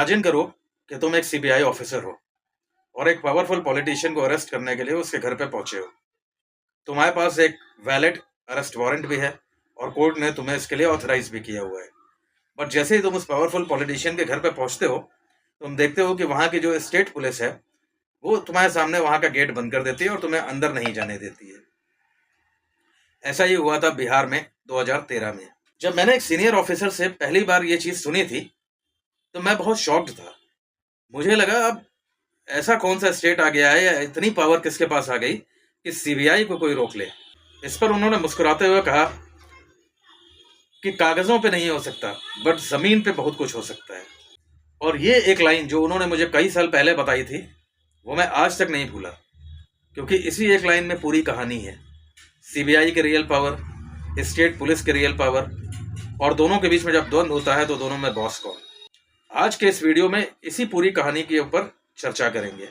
Imagine करो कि तुम एक सीबीआई ऑफिसर हो और एक पावरफुल पॉलिटिशियन को अरेस्ट करने के लिए उसके घर पे पहुंचे हो। तुम्हारे पास एक वैलिड अरेस्ट वारंट भी है और कोर्ट ने तुम्हें इसके लिए ऑथराइज भी किया हुआ है। बट जैसे ही तुम उस पावरफुल पॉलिटिशियन के घर पे पहुंचते हो, तुम देखते हो कि वहां की जो स्टेट पुलिस है वो तुम्हारे सामने वहां का गेट बंद कर देती है और तुम्हें अंदर नहीं जाने देती है। ऐसा ही हुआ था बिहार में 2013 में। जब मैंने एक सीनियर ऑफिसर से पहली बार ये चीज सुनी थी तो मैं बहुत शॉक्ड था। मुझे लगा अब ऐसा कौन सा स्टेट आ गया है या इतनी पावर किसके पास आ गई कि सीबीआई को कोई रोक ले। इस पर उन्होंने मुस्कुराते हुए कहा कि कागजों पे नहीं हो सकता बट जमीन पे बहुत कुछ हो सकता है। और ये एक लाइन जो उन्होंने मुझे कई साल पहले बताई थी वो मैं आज तक नहीं भूला, क्योंकि इसी एक लाइन में पूरी कहानी है। सीबीआई की रियल पावर, स्टेट पुलिस की रियल पावर, और दोनों के बीच में जब द्वंद्व होता है तो दोनों में बॉस कौन। आज के इस वीडियो में इसी पूरी कहानी के ऊपर चर्चा करेंगे।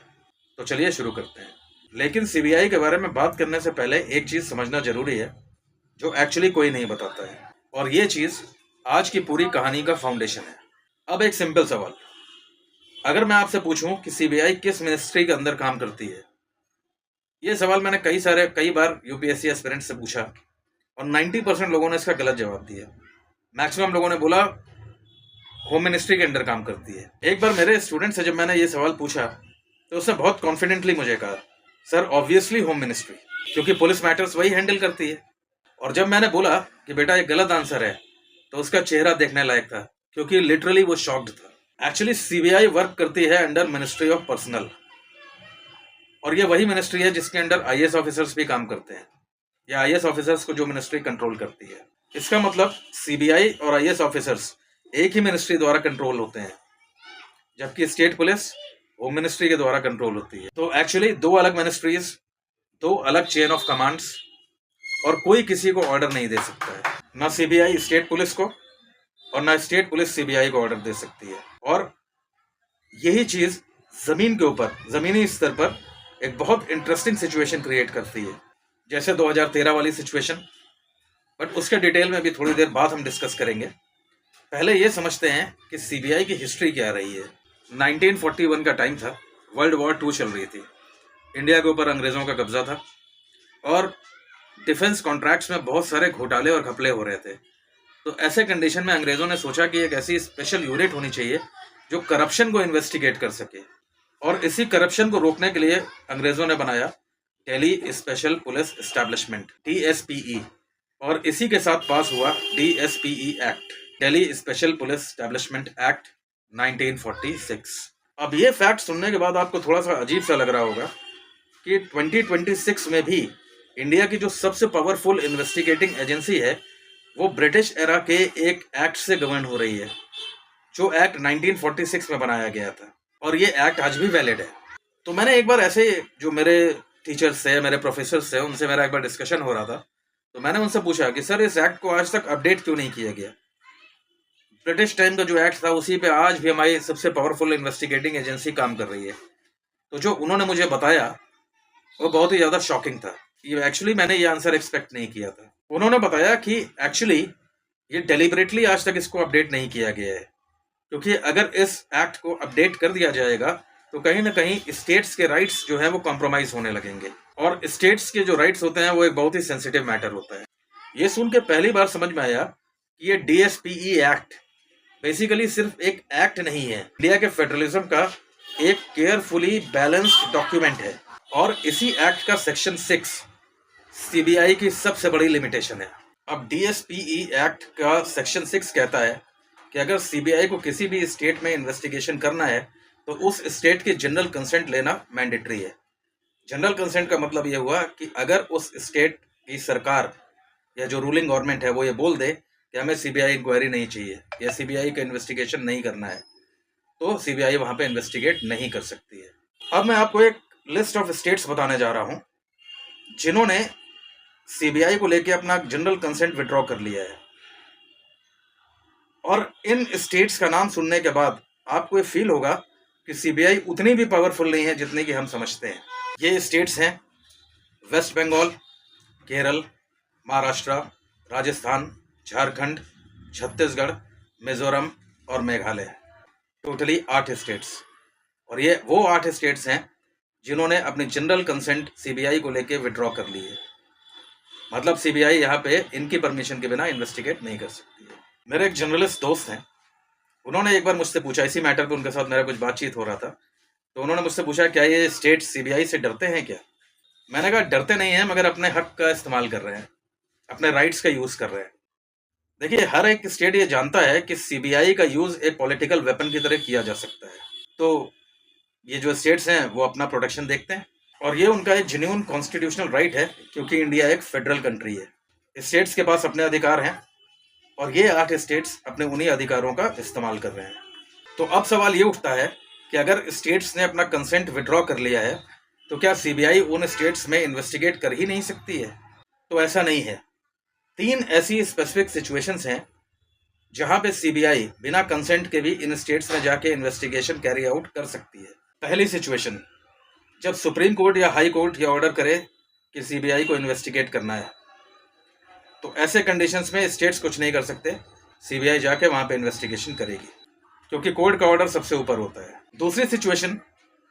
तो चलिए शुरू करते हैं। लेकिन सीबीआई के बारे में बात करने से पहले एक चीज समझना जरूरी है जो एक्चुअली कोई नहीं बताता है, और ये चीज आज की पूरी कहानी का फाउंडेशन है। अब एक सिंपल सवाल, अगर मैं आपसे पूछूं कि सीबीआई किस मिनिस्ट्री के अंदर काम करती है, ये सवाल मैंने कई बार यूपीएससी एस्पिरेंट से पूछा और 90% लोगों ने इसका गलत जवाब दिया। मैक्सिमम लोगों ने बोला होम मिनिस्ट्री के अंडर काम करती है। एक बार मेरे स्टूडेंट से जब मैंने ये सवाल पूछा तो उसने बहुत कॉन्फिडेंटली मुझे कहा, सर ऑब्वियसली होम मिनिस्ट्री, क्योंकि पुलिस मैटर्स वही हैंडल करती है। और जब मैंने बोला कि बेटा ये गलत आंसर है तो उसका चेहरा देखने लायक था, क्योंकि लिटरली वो शॉक्ड था। एक्चुअली सीबीआई वर्क करती है अंडर मिनिस्ट्री ऑफ पर्सनल, और ये वही मिनिस्ट्री है जिसके अंडर आईएएस ऑफिसर्स भी काम करते हैं, या आईएएस ऑफिसर्स को जो मिनिस्ट्री कंट्रोल करती है। इसका मतलब सीबीआई और आईएएस ऑफिसर्स एक ही मिनिस्ट्री द्वारा कंट्रोल होते हैं, जबकि स्टेट पुलिस होम मिनिस्ट्री के द्वारा कंट्रोल होती है। तो एक्चुअली दो अलग मिनिस्ट्रीज, दो अलग चेन ऑफ कमांड्स, और कोई किसी को ऑर्डर नहीं दे सकता है। ना सीबीआई स्टेट पुलिस को और ना स्टेट पुलिस सीबीआई को ऑर्डर दे सकती है। और यही चीज जमीन के ऊपर, जमीनी स्तर पर एक बहुत इंटरेस्टिंग सिचुएशन क्रिएट करती है, जैसे 2013 वाली सिचुएशन। बट उसके डिटेल में भी थोड़ी देर बाद हम डिस्कस करेंगे। पहले ये समझते हैं कि सीबीआई की हिस्ट्री क्या रही है। 1941 का टाइम था, वर्ल्ड वॉर 2 चल रही थी, इंडिया के ऊपर अंग्रेजों का कब्जा था और डिफेंस कॉन्ट्रैक्ट्स में बहुत सारे घोटाले और घपले हो रहे थे। तो ऐसे कंडीशन में अंग्रेजों ने सोचा कि एक ऐसी स्पेशल यूनिट होनी चाहिए जो करप्शन को इन्वेस्टिगेट कर सके, और इसी करप्शन को रोकने के लिए अंग्रेजों ने बनाया Delhi special police establishment, DSPE, और इसी के साथ पास हुआ DSPE act, Delhi special police establishment act 1946। अब ये फैक्ट सुनने के बाद आपको थोड़ा सा अजीब सा लग रहा होगा कि 2026 में भी इंडिया की जो सबसे पावरफुल इन्वेस्टिगेटिंग एजेंसी है वो ब्रिटिश एरा के एक एक्ट से गवर्न हो रही है, जो एक्ट 1946 में बनाया गया था, और ये एक्ट आज भी वैलिड है। तो मैंने एक बार ऐसे, जो मेरे टीचर्स थे, मेरे प्रोफेसर्स थे, उनसे मेरा एक बार डिस्कशन हो रहा था, तो मैंने उनसे पूछा कि सर इस एक्ट को आज तक अपडेट क्यों नहीं किया गया। ब्रिटिश टाइम का जो एक्ट था उसी पे आज भी हमारी सबसे पावरफुल इन्वेस्टिगेटिंग एजेंसी काम कर रही है। तो जो उन्होंने मुझे बताया वो बहुत ही ज़्यादा शॉकिंग था। ये एक्चुअली मैंने ये आंसर एक्सपेक्ट नहीं किया था। उन्होंने बताया कि एक्चुअली ये डेलिबरेटली आज तक इसको अपडेट नहीं किया गया है, क्योंकि अगर इस एक्ट को अपडेट कर दिया जाएगा तो कहीं ना कहीं स्टेट्स के राइट्स जो है वो कॉम्प्रोमाइज होने लगेंगे, और स्टेट्स के जो राइट्स होते हैं वो एक बहुत ही सेंसिटिव मैटर होता है। ये सुन के पहली बार समझ में आया कि ये DSPE एक्ट बेसिकली सिर्फ एक एक्ट नहीं है, इंडिया के फेडरलिज्म का एक केयरफुली बैलेंस्ड डॉक्यूमेंट है। और इसी एक्ट का सेक्शन 6 सीबीआई की सबसे बड़ी लिमिटेशन है। अब DSPE एक्ट का सेक्शन 6 कहता है कि अगर सीबीआई को किसी भी स्टेट में इन्वेस्टिगेशन करना है तो उस स्टेट की जनरल कंसेंट लेना मैंडेटरी है। जनरल कंसेंट का मतलब ये हुआ कि अगर उस स्टेट की सरकार या जो रूलिंग गवर्नमेंट है वो ये बोल दे कि हमें सीबीआई इंक्वायरी नहीं चाहिए या सीबीआई का इन्वेस्टिगेशन नहीं करना है, तो सीबीआई वहां पे इन्वेस्टिगेट नहीं कर सकती है। अब मैं आपको एक लिस्ट ऑफ स्टेट्स बताने जा रहा हूं जिन्होंने सीबीआई को लेके अपना जनरल कंसेंट विड्रॉ कर लिया है, और इन स्टेट्स का नाम सुनने के बाद आपको ये फील होगा कि सीबीआई उतनी भी पावरफुल नहीं है जितनी कि हम समझते हैं। ये स्टेट्स हैं वेस्ट बंगाल, केरल, महाराष्ट्र, राजस्थान, झारखंड, छत्तीसगढ़, मिजोरम और मेघालय। टोटली 8 स्टेट्स, और ये वो 8 स्टेट्स हैं जिन्होंने अपनी जनरल कंसेंट सीबीआई को लेके विड्रॉ कर ली है। मतलब सीबीआई यहाँ पे इनकी परमिशन के बिना इन्वेस्टिगेट नहीं कर सकती है। मेरे एक जर्नलिस्ट दोस्त हैं, उन्होंने एक बार मुझसे पूछा, इसी मैटर पे उनके साथ मेरा कुछ बातचीत हो रहा था, तो उन्होंने मुझसे पूछा क्या ये स्टेट सीबीआई से डरते हैं क्या? मैंने कहा डरते नहीं हैं, मगर अपने हक का इस्तेमाल कर रहे हैं, अपने राइट्स का यूज कर रहे हैं। देखिए, हर एक स्टेट ये जानता है कि सीबीआई का यूज एक पॉलिटिकल वेपन की तरह किया जा सकता है, तो ये जो स्टेट्स हैं वो अपना प्रोटेक्शन देखते हैं, और ये उनका एक जेन्युइन कॉन्स्टिट्यूशनल राइट है, क्योंकि इंडिया एक फेडरल कंट्री है। स्टेट्स के पास अपने अधिकार हैं, और ये 8 स्टेट्स अपने उन्हीं अधिकारों का इस्तेमाल कर रहे हैं। तो अब सवाल ये उठता है कि अगर स्टेट्स ने अपना कंसेंट विड्रॉ कर लिया है, तो क्या सीबीआई उन स्टेट्स में इन्वेस्टिगेट कर ही नहीं सकती है? तो ऐसा नहीं है। 3 ऐसी स्पेसिफिक सिचुएशंस हैं जहां पे सीबीआई बिना कंसेंट के भी इन स्टेट्स में जाके इन्वेस्टिगेशन कैरी आउट कर सकती है। पहली सिचुएशन, जब सुप्रीम कोर्ट या हाई कोर्ट ये ऑर्डर करे कि सीबीआई को इन्वेस्टिगेट करना है, तो ऐसे कंडीशंस में स्टेट्स कुछ नहीं कर सकते, सीबीआई जाके वहां पे इन्वेस्टिगेशन करेगी, क्योंकि कोर्ट का ऑर्डर सबसे ऊपर होता है। दूसरी सिचुएशन,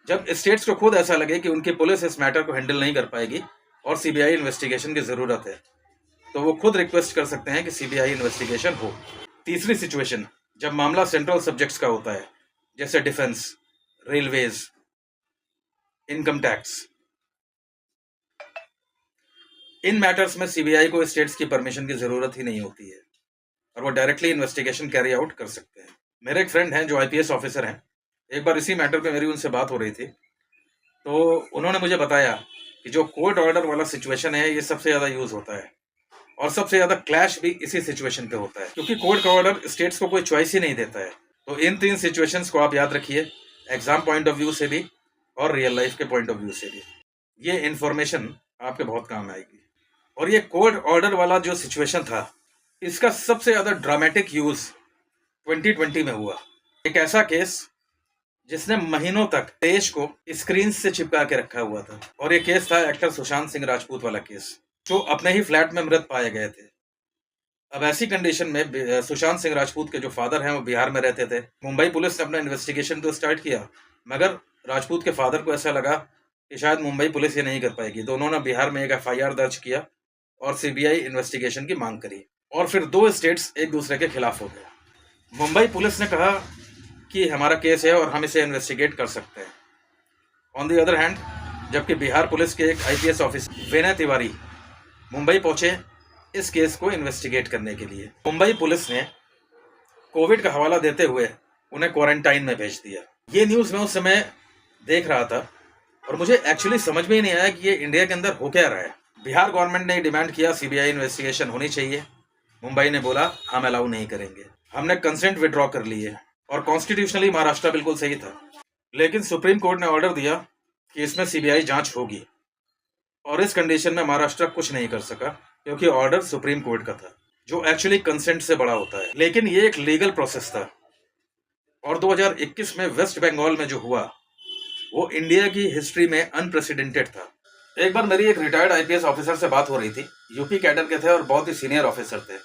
जब स्टेट्स को खुद ऐसा लगे कि उनकी पुलिस इस मैटर को हैंडल नहीं कर पाएगी और सीबीआई इन्वेस्टिगेशन की जरूरत है, तो वो खुद रिक्वेस्ट कर सकते हैं कि सीबीआई इन्वेस्टिगेशन हो। तीसरी सिचुएशन, जब मामला सेंट्रल सब्जेक्ट्स का होता है, जैसे डिफेंस, रेलवेज, इनकम टैक्स, इन मैटर्स में सीबीआई को स्टेट्स की परमिशन की जरूरत ही नहीं होती है, और वो डायरेक्टली इन्वेस्टिगेशन कैरी आउट कर सकते हैं। मेरे एक फ्रेंड हैं जो आईपीएस ऑफिसर हैं, एक बार इसी मैटर पे मेरी उनसे बात हो रही थी, तो उन्होंने मुझे बताया कि जो कोर्ट ऑर्डर वाला सिचुएशन है ये सबसे ज़्यादा यूज होता है, और सबसे ज़्यादा क्लैश भी इसी सिचुएशन पे होता है, क्योंकि कोर्ट का ऑर्डर स्टेट्स को कोई चॉइस ही नहीं देता है। तो इन 3 सिचुएशंस को आप याद रखिए, एग्जाम पॉइंट ऑफ व्यू से भी और रियल लाइफ के पॉइंट ऑफ व्यू से भी। ये इन्फॉर्मेशन आपके बहुत काम आएगी। और ये कोर्ट ऑर्डर वाला जो सिचुएशन था, इसका सबसे ज़्यादा ड्रामेटिक यूज 2020 में हुआ। एक ऐसा केस जिसने महीनों तक देश को स्क्रीन से चिपका के रखा हुआ था, और ये केस था एक्टर सुशांत सिंह राजपूत वाला केस, जो अपने ही फ्लैट में मृत पाए गए थे। अब ऐसी कंडीशन में सुशांत सिंह राजपूत के जो फादर हैं वो बिहार में रहते थे। मुंबई पुलिस ने अपना इन्वेस्टिगेशन तो स्टार्ट किया, मगर राजपूत के फादर को ऐसा लगा कि शायद मुंबई पुलिस ये नहीं कर पाएगी, तो उन्होंने बिहार में एक एफआईआर दर्ज किया और सीबीआई इन्वेस्टिगेशन की मांग करी, और फिर 2 स्टेट्स एक दूसरे के खिलाफ हो गए। मुंबई पुलिस ने कहा कि हमारा केस है और हम इसे इन्वेस्टिगेट कर सकते हैं। ऑन द अदर हैंड, जबकि बिहार पुलिस के एक आईपीएस ऑफिसर विनय तिवारी मुंबई पहुंचे इस केस को इन्वेस्टिगेट करने के लिए। मुंबई पुलिस ने कोविड का हवाला देते हुए उन्हें क्वारंटाइन में भेज दिया। ये न्यूज़ मैं उस समय देख रहा था, और मुझे एक्चुअली समझ में ही नहीं आया कि ये इंडिया के अंदर हो क्या रहा है। बिहार गवर्नमेंट ने डिमांड किया सीबीआई इन्वेस्टिगेशन होनी चाहिए, मुंबई ने बोला हम अलाउ नहीं करेंगे। हमने कंसेंट विड्रॉ कर ली है, और कॉन्स्टिट्यूशनली महाराष्ट्र बिल्कुल सही था, लेकिन सुप्रीम कोर्ट ने ऑर्डर दिया कि इसमें सीबीआई जांच होगी, और इस कंडीशन में महाराष्ट्र कुछ नहीं कर सका, क्योंकि ऑर्डर सुप्रीम कोर्ट का था, जो एक्चुअली कंसेंट से बड़ा होता है। लेकिन ये एक लीगल प्रोसेस था, और 2021 में वेस्ट बंगाल में जो हुआ वो इंडिया की हिस्ट्री में अनप्रेसिडेंटेड था। एक बार मेरी एक रिटायर्ड आईपीएस ऑफिसर से बात हो रही थी, यूपी कैडर के थे और बहुत ही सीनियर ऑफिसर थे।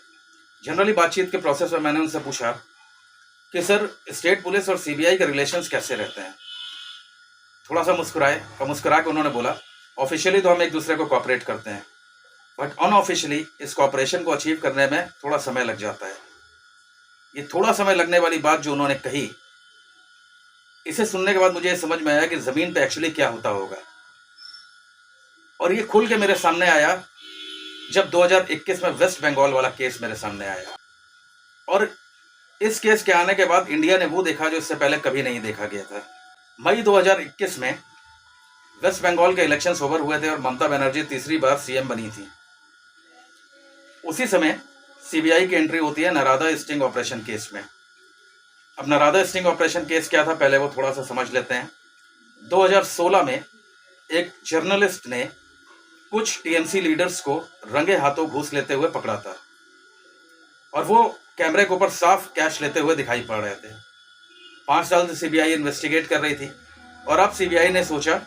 जनरली बातचीत के प्रोसेस में मैंने उनसे पूछा कि सर, स्टेट पुलिस और सीबीआई के रिलेशंस कैसे रहते हैं? थोड़ा सा मुस्कुराए, और मुस्कुरा के उन्होंने बोला, ऑफिशियली तो हम एक दूसरे को कोऑपरेट करते हैं, बट अनऑफिशियली इस कोऑपरेशन को अचीव करने में थोड़ा समय लग जाता है। ये थोड़ा समय लगने वाली बात जो उन्होंने कही, इसे सुनने के बाद मुझे समझ में आया कि जमीन पे एक्चुअली क्या होता होगा, और ये खुल के मेरे सामने आया जब 2021 में वेस्ट बंगाल वाला केस मेरे सामने आया। और इस केस के आने के बाद इंडिया ने वो देखा जो इससे पहले कभी नहीं देखा गया था। मई 2021 में वेस्ट बंगाल के इलेक्शंस ओवर हुए थे और ममता बनर्जी तीसरी बार सीएम बनी थी। उसी समय सीबीआई की एंट्री होती है नरादा स्टिंग ऑपरेशन केस में। अब नरादा स्टिंग ऑपरेशन केस क्या था, पहले वो थोड़ा सा समझ लेते हैं। 2016 में एक जर्नलिस्ट ने कुछ टीएमसी लीडर्स को रंगे हाथों घूस लेते हुए पकड़ा था, और वो कैमरे के ऊपर साफ कैश लेते हुए दिखाई पड़ रहे थे। 5 साल से सीबीआई इन्वेस्टिगेट कर रही थी, और अब सीबीआई ने सोचा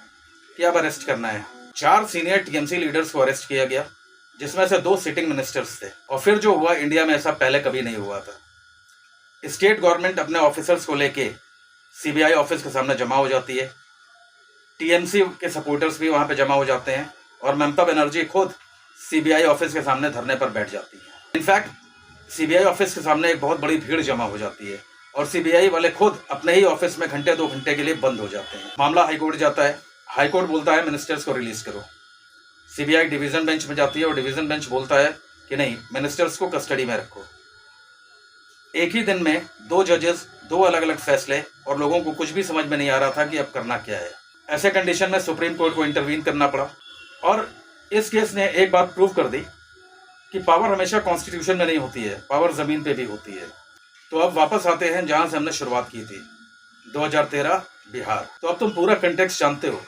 कि अब अरेस्ट करना है। 4 सीनियर टीएमसी लीडर्स को अरेस्ट किया गया, जिसमें से 2 सिटिंग मिनिस्टर्स थे। और फिर जो हुआ, इंडिया में ऐसा पहले कभी नहीं हुआ था। स्टेट गवर्नमेंट अपने ऑफिसर्स को लेके सीबीआई ऑफिस के सामने जमा हो जाती है। टीएमसी के सपोर्टर्स भी वहां पे जमा हो जाते हैं और ममता बनर्जी खुद सीबीआई ऑफिस के सामने धरने पर बैठ जाती है। इनफैक्ट सीबीआई ऑफिस के सामने एक बहुत बड़ी भीड़ जमा हो जाती है और सीबीआई वाले खुद अपने ही ऑफिस में घंटे 2 घंटे के लिए बंद हो जाते हैं। मामला हाईकोर्ट जाता है, हाईकोर्ट बोलता है मिनिस्टर्स को रिलीज करो। सीबीआई डिवीजन बेंच में जाती है और डिवीजन बेंच बोलता है कि नहीं, मिनिस्टर्स को कस्टडी में रखो। एक ही दिन में 2 जजेस, 2 अलग अलग फैसले, और लोगों को कुछ भी समझ में नहीं आ रहा था कि अब करना क्या है। ऐसे कंडीशन में सुप्रीम कोर्ट को इंटरवीन करना पड़ा और इस केस ने एक बात प्रूव कर दी कि पावर हमेशा कॉन्स्टिट्यूशन में नहीं होती है, पावर जमीन पे भी होती है। तो अब वापस आते हैं जहां से हमने शुरुआत की थी, 2013 बिहार। तो अब तुम पूरा कंटेक्स्ट जानते हो,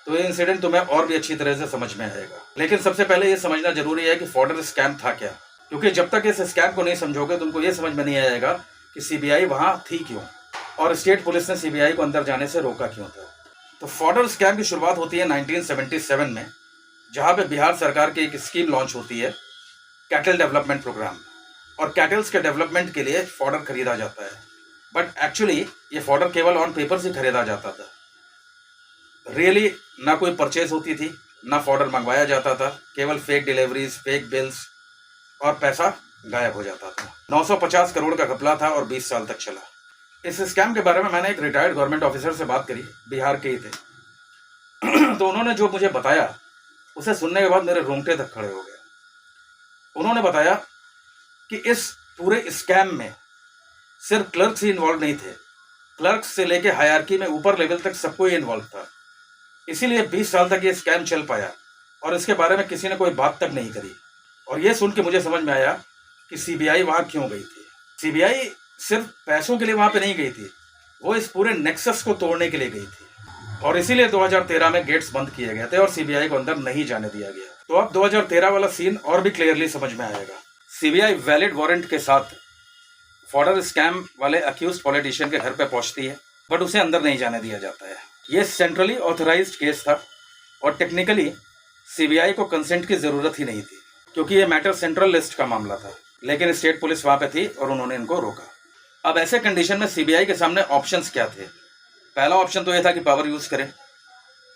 तो ये इंसिडेंट तुम्हें और भी अच्छी तरह से समझ में आएगा। लेकिन सबसे पहले ये समझना जरूरी है कि फॉर्डर स्कैम था क्या, क्योंकि जब तक इस स्कैम को नहीं समझोगे तुमको ये समझ में नहीं आएगा कि सीबीआई वहां थी क्यों और स्टेट पुलिस ने सीबीआई को अंदर जाने से रोका क्यों था। तो फॉर्डर स्कैम की शुरुआत होती है 1977 में, जहां पे बिहार सरकार की एक स्कीम लॉन्च होती है, कैटल डेवलपमेंट प्रोग्राम, और कैटल्स के डेवलपमेंट के लिए फॉर्डर खरीदा जाता है। बट एक्चुअली ये फॉर्डर केवल ऑन पेपर से खरीदा जाता था, रियली ना कोई परचेज होती थी, ना फॉर्डर मंगवाया जाता था, केवल फेक डिलीवरीज, फेक बिल्स, और पैसा गायब हो जाता था। 950 करोड़ का घपला था और 20 साल तक चला। इस स्कैम के बारे में मैंने एक रिटायर्ड गवर्नमेंट ऑफिसर से बात करी, बिहार के ही थे। तो उन्होंने जो मुझे बताया उसे सुनने के बाद मेरे रोंगटे तक खड़े हो गए। उन्होंने बताया कि इस पूरे स्कैम में सिर्फ क्लर्क्स ही इन्वॉल्व नहीं थे, क्लर्क्स से लेके हायरार्की में ऊपर लेवल तक सबको ही इन्वॉल्व था। इसीलिए 20 साल तक ये स्कैम चल पाया और इसके बारे में किसी ने कोई बात तक नहीं करी। और ये सुन के मुझे समझ में आया कि सीबीआई वहां क्यों गई थी। सीबीआई सिर्फ पैसों के लिए वहां पे नहीं गई थी, वो इस पूरे नेक्सस को तोड़ने के लिए गई थी। और इसीलिए 2013 में गेट्स बंद किए गए थे और सीबीआई को अंदर नहीं जाने दिया गया। तो अब 2013 वाला सीन और भी क्लियरली समझ में आएगा। सीबीआई वैलिड वारंट के साथ फॉर्डर स्कैम वाले अक्यूज्ड पॉलिटिशियन के घर पे पहुंचती है, बट उसे अंदर नहीं जाने दिया जाता है। ये सेंट्रली ऑथराइज्ड केस था और टेक्निकली सीबीआई को कंसेंट की जरूरत ही नहीं थी, क्योंकि ये मैटर सेंट्रल लिस्ट का मामला था। लेकिन स्टेट पुलिस वहां पे थी और उन्होंने इनको रोका। अब ऐसे कंडीशन में सीबीआई के सामने ऑप्शंस क्या थे? पहला ऑप्शन तो ये था कि पावर यूज करें।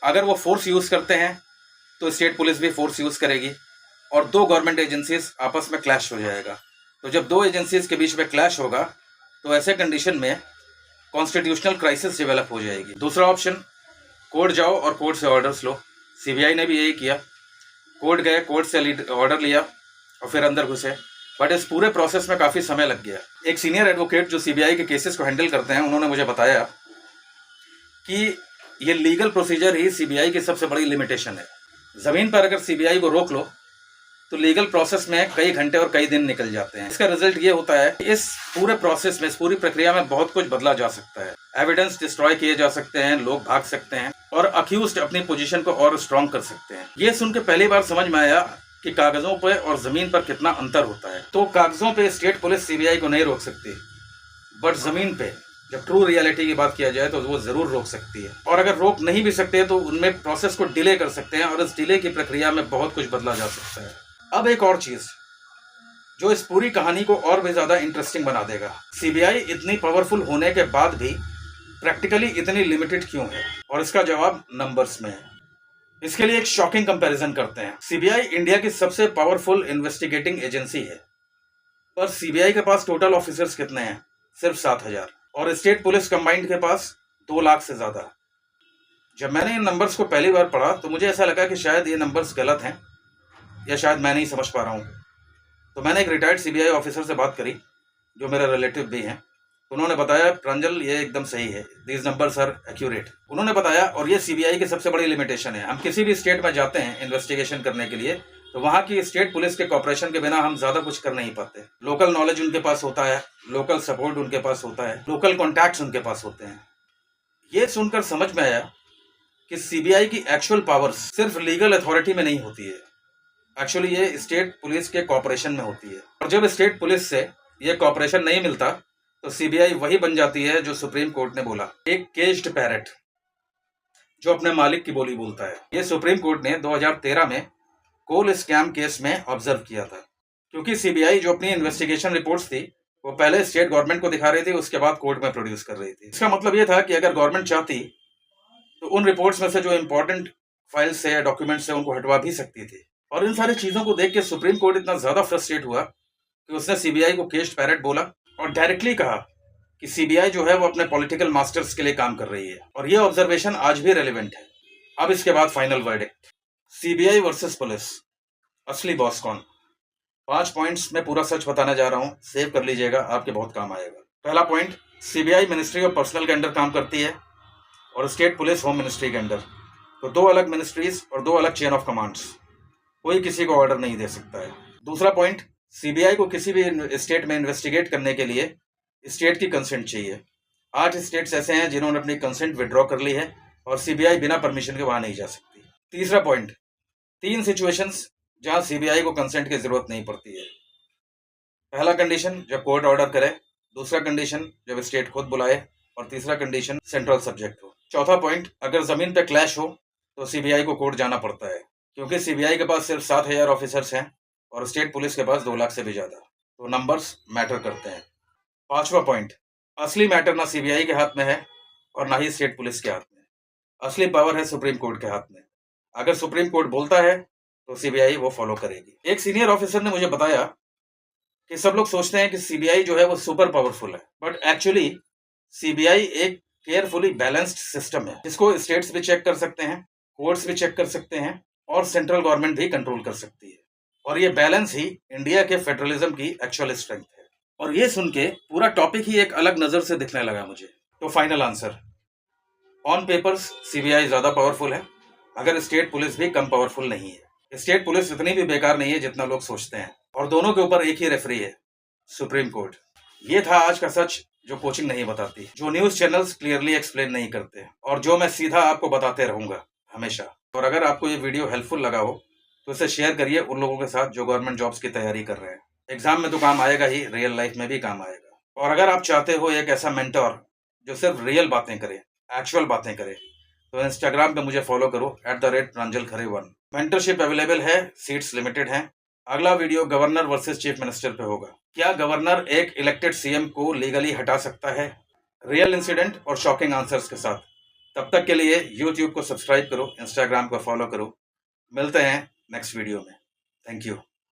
अगर वो फोर्स यूज करते हैं तो स्टेट पुलिस भी फोर्स यूज करेगी और 2 गवर्नमेंट एजेंसीज आपस में क्लैश हो जाएगा। तो जब 2 एजेंसीज के बीच में क्लैश होगा तो ऐसे कंडीशन में कॉन्स्टिट्यूशनल क्राइसिस डेवलप हो जाएगी। दूसरा ऑप्शन, कोर्ट जाओ और कोर्ट से ऑर्डर्स लो। सीबीआई ने भी यही किया, कोर्ट गए, कोर्ट से ऑर्डर लिया और फिर अंदर घुसे। बट इस पूरे प्रोसेस में काफ़ी समय लग गया। एक सीनियर एडवोकेट जो सीबीआई के केसेस को हैंडल करते हैं, उन्होंने मुझे बताया कि ये लीगल प्रोसीजर ही सीबीआई की सबसे बड़ी लिमिटेशन है। ज़मीन पर अगर सीबीआई को रोक लो तो लीगल प्रोसेस में कई घंटे और कई दिन निकल जाते हैं। इसका रिजल्ट ये होता है कि इस पूरे प्रोसेस में, इस पूरी प्रक्रिया में बहुत कुछ बदला जा सकता है। एविडेंस डिस्ट्रॉय किए जा सकते हैं, लोग भाग सकते हैं और अक्यूज्ड अपनी पोजीशन को और स्ट्रॉन्ग कर सकते हैं। ये सुन के पहली बार समझ में आया कि कागजों पे और जमीन पर कितना अंतर होता है। तो कागजों पे स्टेट पुलिस सीबीआई को नहीं रोक सकती, बट जमीन पे जब ट्रू रियलिटी की बात किया जाए तो वो जरूर रोक सकती है। और अगर रोक नहीं भी सकते तो उनमें प्रोसेस को डिले कर सकते हैं और इस डिले की प्रक्रिया में बहुत कुछ बदला जा सकता है। अब एक और चीज जो इस पूरी कहानी को और भी ज्यादा इंटरेस्टिंग बना देगा, सीबीआई इतनी पावरफुल होने के बाद भी प्रैक्टिकली इतनी लिमिटेड क्यों है? और इसका जवाब नंबर्स में है। इसके लिए एक शॉकिंग कंपैरिजन करते हैं। सीबीआई इंडिया की सबसे पावरफुल इन्वेस्टिगेटिंग एजेंसी है, पर सीबीआई के पास टोटल ऑफिसर्स कितने हैं? सिर्फ 7000, और स्टेट पुलिस कंबाइंड के पास 2 लाख से ज्यादा। जब मैंने इन नंबर्स को पहली बार पढ़ा तो मुझे ऐसा लगा कि शायद ये नंबर्स गलत हैं या शायद मैं नहीं समझ पा रहा हूँ। तो मैंने एक रिटायर्ड सीबीआई ऑफिसर से बात करी जो मेरे रिलेटिव भी हैं। उन्होंने बताया, प्रांजल ये एकदम सही है, दीज नंबर्स आर एक्यूरेट। उन्होंने बताया, और ये सीबीआई की सबसे बड़ी लिमिटेशन है। हम किसी भी स्टेट में जाते हैं इन्वेस्टिगेशन करने के लिए तो वहाँ की स्टेट पुलिस के कॉपरेशन के बिना हम ज्यादा कुछ कर नहीं पाते। लोकल नॉलेज उनके पास होता है, लोकल सपोर्ट उनके पास होता है, लोकल कॉन्टैक्ट्स उनके पास होते हैं। ये सुनकर समझ में आया कि सीबीआई की एक्चुअल पावर्स सिर्फ लीगल अथॉरिटी में नहीं होती है, एक्चुअली ये स्टेट पुलिस के कॉपरेशन में होती है। और जब स्टेट पुलिस से ये कॉपरेशन नहीं मिलता तो सीबीआई वही बन जाती है जो सुप्रीम कोर्ट ने बोला, एक केज्ड पैरट जो अपने मालिक की बोली बोलता है। ये सुप्रीम कोर्ट ने 2013 में कोल स्कैम केस में ऑब्जर्व किया था, क्योंकि सीबीआई जो अपनी इन्वेस्टिगेशन रिपोर्ट्स थी वो पहले स्टेट गवर्नमेंट को दिखा रही थी, उसके बाद कोर्ट में प्रोड्यूस कर रही थी। इसका मतलब ये था कि अगर गवर्नमेंट चाहती तो उन रिपोर्ट्स में से जो इंपॉर्टेंट फाइल्स है या डॉक्यूमेंट्स है उनको हटवा भी सकती थी। और इन सारी चीजों को देख के सुप्रीम कोर्ट इतना ज्यादा फ्रस्ट्रेट हुआ कि उसने सीबीआई को केस्ड पैरेट बोला और डायरेक्टली कहा कि सीबीआई जो है वो अपने पॉलिटिकल मास्टर्स के लिए काम कर रही है। और ये ऑब्जर्वेशन आज भी रेलिवेंट है। अब इसके बाद final verdict, CBI versus police, असली बॉस कौन। 5 पॉइंट्स में पूरा सच बताने जा रहा हूं, सेव कर लीजिएगा, आपके बहुत काम आएगा। पहला point, CBI ministry of personal के अंडर काम करती है और स्टेट पुलिस होम मिनिस्ट्री के अंडर। तो 2 अलग मिनिस्ट्रीज और 2 अलग चेन ऑफ कमांड्स, कोई किसी को ऑर्डर नहीं दे सकता है। दूसरा पॉइंट, सीबीआई को किसी भी स्टेट में इन्वेस्टिगेट करने के लिए स्टेट की कंसेंट चाहिए। 8 स्टेट्स ऐसे हैं जिन्होंने अपनी कंसेंट विड्रॉ कर ली है और सीबीआई बिना परमिशन के वहां नहीं जा सकती। तीसरा पॉइंट, 3 सिचुएशंस जहां सीबीआई को कंसेंट की जरूरत नहीं पड़ती है। पहला कंडीशन, जब कोर्ट ऑर्डर करे। दूसरा कंडीशन, जब स्टेट खुद बुलाए। और तीसरा कंडीशन, सेंट्रल सब्जेक्ट हो। चौथा पॉइंट, अगर जमीन पे क्लैश हो तो सीबीआई को कोर्ट जाना पड़ता है, क्योंकि सीबीआई के पास सिर्फ 7,000 ऑफिसर्स हैं और स्टेट पुलिस के पास 2 लाख से भी ज्यादा। तो नंबर्स मैटर करते हैं। पांचवा पॉइंट, असली मैटर ना सीबीआई के हाथ में है और ना ही स्टेट पुलिस के हाथ में। असली पावर है सुप्रीम कोर्ट के हाथ में। अगर सुप्रीम कोर्ट बोलता है तो सीबीआई वो फॉलो करेगी। एक सीनियर ऑफिसर ने मुझे बताया कि सब लोग सोचते हैं कि सीबीआई जो है वो सुपर पावरफुल है, बट एक्चुअली सीबीआई एक केयरफुली बैलेंस्ड सिस्टम है, जिसको स्टेट्स भी चेक कर सकते हैं, कोर्ट्स भी चेक कर सकते हैं और सेंट्रल गवर्नमेंट भी कंट्रोल कर सकती है। और ये बैलेंस ही इंडिया के फेडरलिज्म की एक्चुअल स्ट्रेंथ है। और ये सुन के पूरा टॉपिक ही एक अलग नजर से दिखने लगा मुझे। तो final answer, on papers CBI ज्यादा पावरफुल है, अगर स्टेट पुलिस भी कम पावरफुल नहीं है। स्टेट पुलिस इतनी भी बेकार नहीं है जितना लोग सोचते हैं, और दोनों के ऊपर एक ही रेफरी है, सुप्रीम कोर्ट। ये था आज का सच, जो कोचिंग नहीं बताती, जो न्यूज चैनल्स क्लियरली एक्सप्लेन नहीं करते, और जो मैं सीधा आपको बताते रहूंगा हमेशा। और अगर आपको ये वीडियो हेल्पफुल लगा हो तो इसे शेयर करिए उन लोगों के साथ जो गवर्नमेंट जॉब्स की तैयारी कर रहे हैं। एग्जाम में तो काम आएगा ही, रियल लाइफ में भी काम आएगा। और अगर आप चाहते हो एक ऐसा मेंटर जो सिर्फ रियल बातें करे, एक्चुअल बातें करे, तो इंस्टाग्राम पे मुझे फॉलो करो @pranjalkhare1। मेंटरशिप अवेलेबल है, सीट्स लिमिटेड हैं। अगला video governor versus chief minister पे होगा। क्या गवर्नर एक इलेक्टेड सीएम को लीगली हटा सकता है? रियल इंसिडेंट और शॉकिंग आंसर्स के साथ। तब तक के लिए यूट्यूब को सब्सक्राइब करो, इंस्टाग्राम को फॉलो करो। मिलते हैं नेक्स्ट वीडियो में। Thank you.